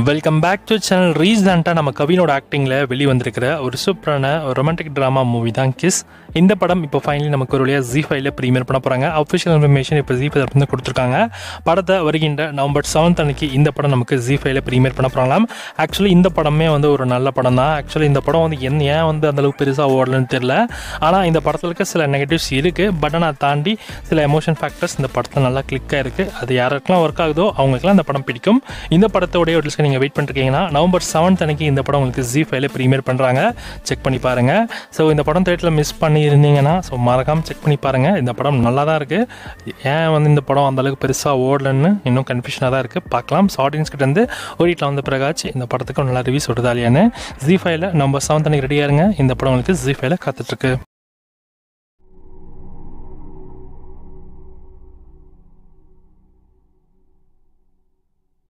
Welcome back to channel. ரீசெண்டாக நம்ம கவினோட ஆக்டிங்கில் வெளிவந்திருக்கிற ஒரு சூப்பரான ஒரு ரொமான்டிக் ட்ராமா மூவி தான் கிஸ். இந்த படம் இப்போ ஃபைனலி நமக்கு ஒரு வழியாக ZEE5ல ப்ரீமியர் பண்ண போகிறாங்க. அஃபிஷியல் இன்ஃபர்மேஷன் இப்போ ZEE5 கொடுத்துருக்காங்க. படத்தை வருகின்ற நவம்பர் 7 அன்னைக்கு இந்த படம் நமக்கு ZEE5ல ப்ரீமியர் பண்ண போகிறாங்களாம். ஆக்சுவலி இந்த படமே ஒரு நல்ல படம் தான். ஆக்சுவலி இந்த படம் ஏன் அந்தளவுக்கு பெருசாக ஓடலன்னு தெரியல. ஆனால் இந்த படத்தில் இருக்க சில நெகட்டிவ்ஸ் இருக்குது. பட் ஆனால் தாண்டி சில எமோஷன் ஃபேக்டர்ஸ் இந்த படத்தில் நல்லா கிளிக்காக இருக்குது. அது யாருக்கெல்லாம் ஒர்க் ஆகுதோ அவங்களுக்குலாம் இந்த படம் பிடிக்கும். இந்த படத்தோடைய ஒரு நீங்கள் வெயிட் பண்ணிருக்கீங்கன்னா நவம்பர் 7 அன்னைக்கு இந்த படம் உங்களுக்கு ZEE5ல ப்ரீமியர் பண்ணுறாங்க. செக் பண்ணி பாருங்கள். ஸோ இந்த படம் தேட்டரில் மிஸ் பண்ணியிருந்தீங்கன்னா மறக்காமல் செக் பண்ணி பாருங்கள். இந்த படம் நல்லா தான் இருக்குது. ஏன் இந்த படம் அந்தளவுக்கு பெருசாக ஓடலன்னு இன்னும் கன்ஃபியூஷனாக தான் இருக்குது. பார்க்கலாம். ஆடியன்ஸ் கிட்ட இருந்து ஓடிட்டில் வந்த பிறகாச்சு இந்த படத்துக்கு நல்லா ரிவ்யூஸ் விடுதா இல்லையான்னு. ZEE5ல நவம்பர் 7 அன்னைக்கு ரெடியாக இருங்க. இந்த படம் உங்களுக்கு ZEE5ல காத்துட்ருக்கு.